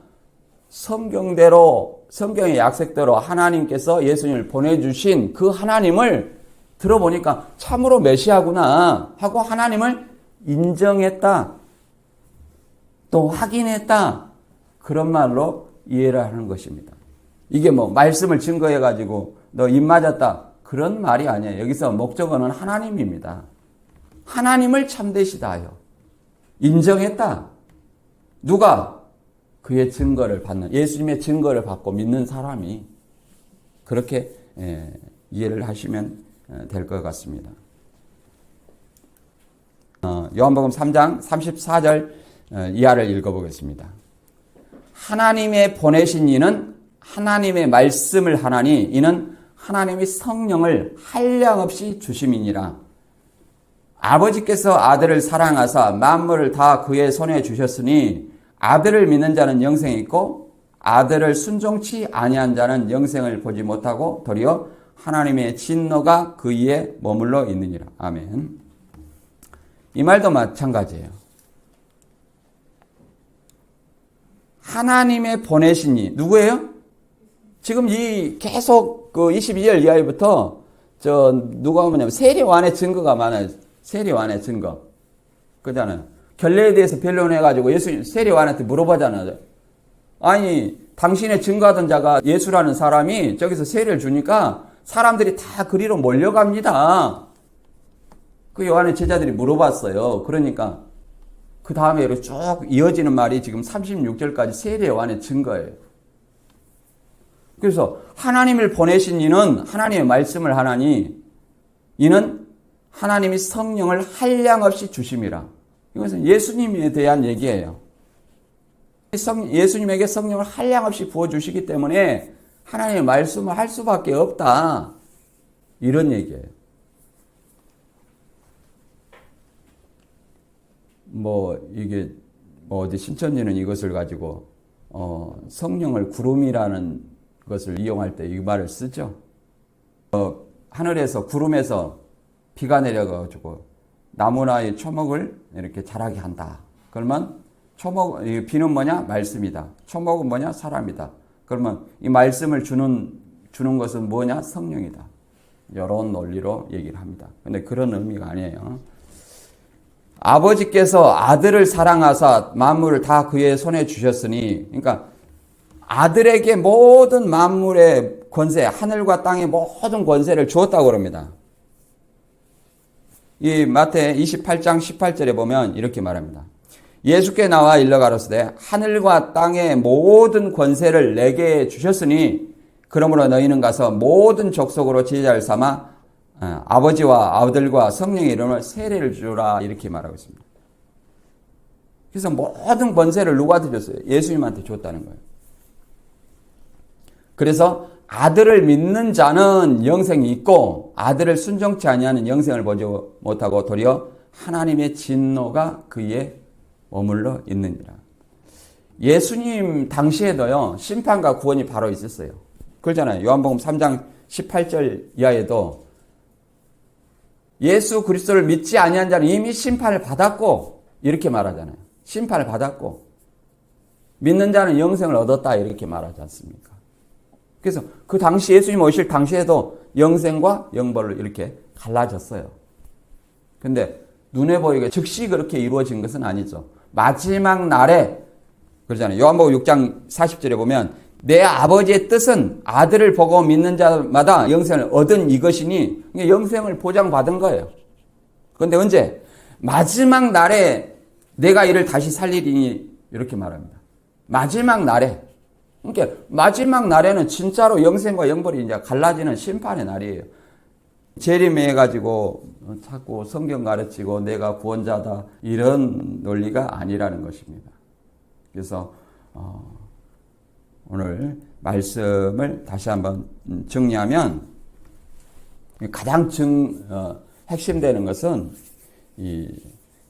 성경대로 성경의 약속대로 하나님께서 예수님을 보내주신 그 하나님을 들어보니까 참으로 메시아구나 하고 하나님을 인정했다. 또 확인했다. 그런 말로 이해를 하는 것입니다. 이게 뭐 말씀을 증거해가지고 너 입 맞았다. 그런 말이 아니에요. 여기서 목적어는 하나님입니다. 하나님을 참되시다 하여 인정했다. 누가? 그의 증거를 받는, 예수님의 증거를 받고 믿는 사람이. 그렇게 이해를 하시면 될 것 같습니다. 요한복음 3장 34절 이하를 읽어보겠습니다. 하나님의 보내신 이는 하나님의 말씀을 하나니 이는 하나님의 성령을 한량없이 주심이니라. 아버지께서 아들을 사랑하사 만물을 다 그의 손에 주셨으니 아들을 믿는 자는 영생이 있고 아들을 순종치 아니한 자는 영생을 보지 못하고 도리어 하나님의 진노가 그 위에 머물러 있느니라. 아멘. 이 말도 마찬가지예요. 하나님의 보내신 이 누구예요? 지금 이 계속 그 22절 이하부터 누가 뭐냐면 세례요한의 증거가 많아요. 세례요한의 증거. 그잖아요. 결례에 대해서 변론해가지고 예수 세례요한한테 물어보잖아요. 아니 당신의 증거하던 자가 예수라는 사람이 저기서 세례를 주니까 사람들이 다 그리로 몰려갑니다. 그 요한의 제자들이 물어봤어요. 그러니까 그 다음에 이렇게 쭉 이어지는 말이 지금 36절까지 세례요한의 증거예요. 그래서 하나님을 보내신 이는 하나님의 말씀을 하나니 이는 하나님이 성령을 한량없이 주심이라. 이것은 예수님에 대한 얘기예요. 예수님에게 성령을 한량없이 부어주시기 때문에 하나님의 말씀을 할 수밖에 없다. 이런 얘기예요. 이게 어디 신천지는 이것을 가지고 성령을 구름이라는 것을 이용할 때 이 말을 쓰죠. 하늘에서 구름에서 비가 내려가지고 나무나 이 초목을 이렇게 자라게 한다. 그러면 이 비는 뭐냐? 말씀이다. 초목은 뭐냐? 사람이다. 그러면 이 말씀을 주는 것은 뭐냐? 성령이다. 이런 논리로 얘기를 합니다. 근데 그런 의미가 아니에요. 아버지께서 아들을 사랑하사 만물을 다 그의 손에 주셨으니, 그러니까 아들에게 모든 만물의 권세, 하늘과 땅의 모든 권세를 주었다고 그럽니다. 이 마태 28장 18절에 보면 이렇게 말합니다. 예수께 나와 일러 가로쓰되 하늘과 땅의 모든 권세를 내게 주셨으니 그러므로 너희는 가서 모든 족속으로 제자를 삼아 아버지와 아들과 성령의 이름을 세례를 주라 이렇게 말하고 있습니다. 그래서 모든 권세를 누구한테 줬어요? 예수님한테 줬다는 거예요. 그래서 아들을 믿는 자는 영생이 있고 아들을 순종치 아니하는 영생을 보지 못하고 도리어 하나님의 진노가 그에 머물러 있느니라. 예수님 당시에도요, 심판과 구원이 바로 있었어요. 그러잖아요. 요한복음 3장 18절 이하에도 예수 그리스도를 믿지 아니한 자는 이미 심판을 받았고 이렇게 말하잖아요. 심판을 받았고 믿는 자는 영생을 얻었다 이렇게 말하지 않습니까? 그래서 그 당시 예수님 오실 당시에도 영생과 영벌로 이렇게 갈라졌어요. 근데 눈에 보이게 즉시 그렇게 이루어진 것은 아니죠. 마지막 날에 그러잖아요. 요한복음 6장 40절에 보면 내 아버지의 뜻은 아들을 보고 믿는 자마다 영생을 얻은 이것이니 영생을 보장받은 거예요. 그런데 언제? 마지막 날에 내가 이를 다시 살리리니 이렇게 말합니다. 마지막 날에. 그러니까 마지막 날에는 진짜로 영생과 영벌이 이제 갈라지는 심판의 날이에요. 재림해가지고 자꾸 성경 가르치고 내가 구원자다 이런 논리가 아니라는 것입니다. 그래서 오늘 말씀을 다시 한번 정리하면 가장 핵심되는 것은 이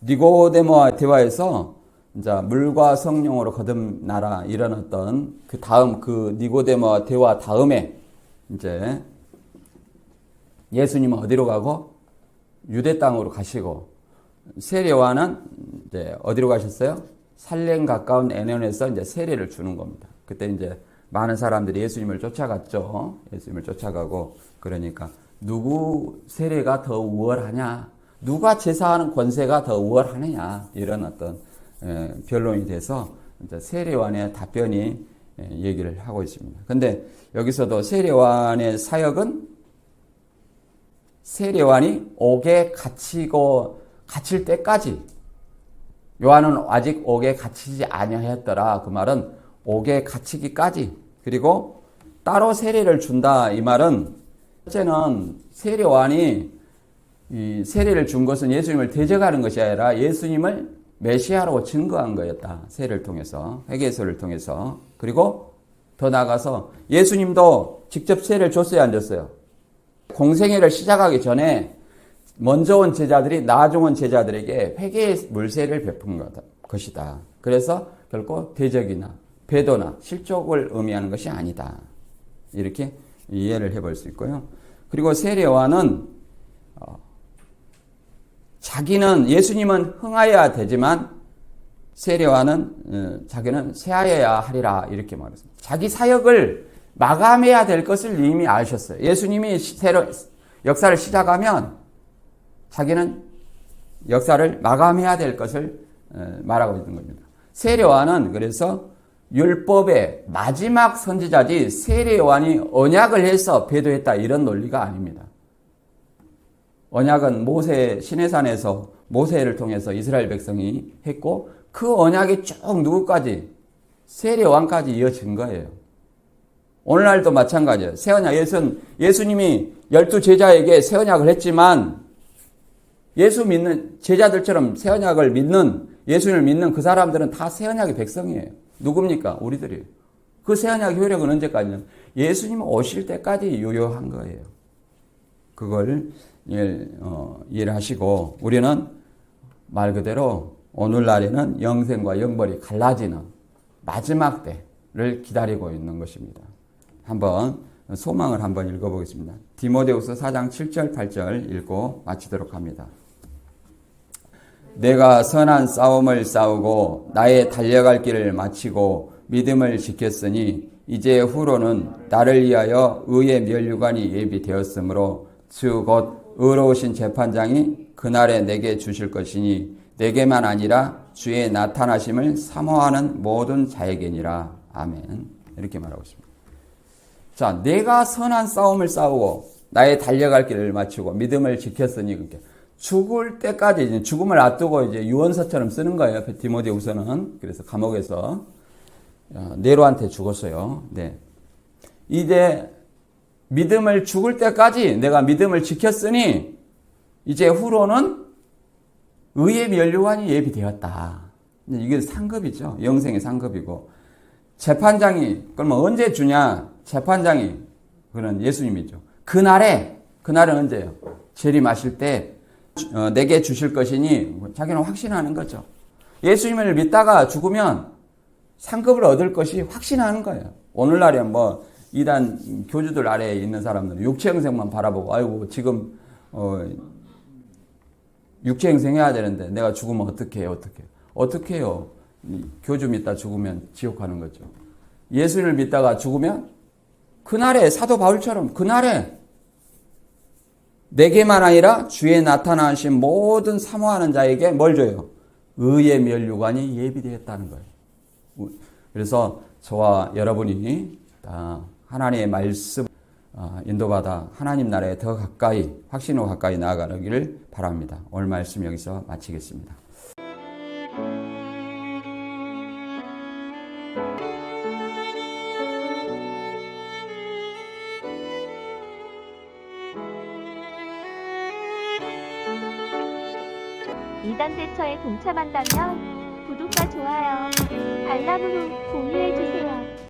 니고데모와 대화에서 이제 물과 성령으로 거듭나라 이런 어떤 그 다음 그 니고데모와 대화 다음에 이제 예수님은 어디로 가고 유대 땅으로 가시고 세례요한은 이제 어디로 가셨어요? 살렘 가까운 에논에서 이제 세례를 주는 겁니다. 그때 이제 많은 사람들이 예수님을 쫓아갔죠. 예수님을 쫓아가고 그러니까 누구 세례가 더 우월하냐? 누가 제사하는 권세가 더 우월하느냐? 이런 어떤 변론이 돼서 이제 세례요한의 답변이 얘기를 하고 있습니다. 근데 여기서도 세례요한의 사역은 세례요한이 옥에 갇힐 때까지 요한은 아직 옥에 갇히지 아니하였더라. 그 말은 옥에 갇히기까지 그리고 따로 세례를 준다. 이 말은 첫째는 세례요한이 이 세례를 준 것은 예수님을 대적하는 것이 아니라 예수님을 메시아로 증거한 거였다. 세례를 통해서 회개서를 통해서 그리고 더 나아가서 예수님도 직접 세례를 줬어요 안 줬어요? 공생애를 시작하기 전에 먼저 온 제자들이 나중 온 제자들에게 회개의 물세를 베푼 것이다. 그래서 결코 대적이나 배도나 실족을 의미하는 것이 아니다. 이렇게 이해를 해볼 수 있고요. 그리고 세례요한은 자기는 예수님은 흥하여야 되지만 세례요한은 자기는 쇠하여야 하리라 이렇게 말했습니다. 자기 사역을 마감해야 될 것을 이미 아셨어요. 예수님이 역사를 시작하면 자기는 역사를 마감해야 될 것을 말하고 있는 겁니다. 세례요한은 그래서 율법의 마지막 선지자지 세례요한이 언약을 해서 배도했다 이런 논리가 아닙니다. 언약은 모세 시내산에서 모세를 통해서 이스라엘 백성이 했고 그 언약이 쭉 누구까지? 세례요한까지 이어진 거예요. 오늘날도 마찬가지예요. 새언약 예수님이 12제자에게 새언약을 했지만 예수 믿는 제자들처럼 새언약을 믿는 예수님을 믿는 그 사람들은 다 새언약의 백성이에요. 누굽니까? 우리들이에요. 그 새언약의 효력은 언제까지는 예수님 오실 때까지 유효한 거예요. 그걸 이해를 하시고 우리는 말 그대로 오늘날에는 영생과 영벌이 갈라지는 마지막 때를 기다리고 있는 것입니다. 한번 소망을 한번 읽어보겠습니다. 디모데후서 4장 7절 8절 읽고 마치도록 합니다. 내가 선한 싸움을 싸우고 나의 달려갈 길을 마치고 믿음을 지켰으니 이제 후로는 나를 위하여 의의 면류관이 예비되었으므로 즉 곧 의로우신 재판장이 그날에 내게 주실 것이니 내게만 아니라 주의 나타나심을 사모하는 모든 자에게니라. 아멘. 이렇게 말하고 있습니다. 자, 내가 선한 싸움을 싸우고 나의 달려갈 길을 마치고 믿음을 지켰으니 그게 죽을 때까지 이제 죽음을 앞두고 이제 유언서처럼 쓰는 거예요. 디모데후서는. 그래서 감옥에서 네로한테 죽었어요. 네. 이제 믿음을 죽을 때까지 내가 믿음을 지켰으니 이제 후로는 의의 면류관이 예비되었다. 이게 상급이죠. 영생의 상급이고 재판장이 그러면 언제 주냐? 재판장이 그는 예수님이죠. 그날은 언제예요? 재림하실 때 내게 주실 것이니 자기는 확신하는 거죠. 예수님을 믿다가 죽으면 상급을 얻을 것이 확신하는 거예요. 오늘날에 뭐 이단 교주들 아래에 있는 사람들은 육체형생만 바라보고 아이고 지금 육체형생 해야 되는데 내가 죽으면 어떻게 해요? 교주 믿다 죽으면 지옥 가는 거죠. 예수님을 믿다가 죽으면 그날에 사도 바울처럼 그날에 내게만 아니라 주의 나타나신 모든 사모하는 자에게 뭘 줘요? 의의 면류관이 예비되었다는 거예요. 그래서 저와 여러분이 하나님의 말씀 인도받아 하나님 나라에 더 가까이 확신으로 가까이 나아가기를 바랍니다. 오늘 말씀 여기서 마치겠습니다. 이단 대처에 동참한다면 구독과 좋아요, 알람으로 공유해주세요.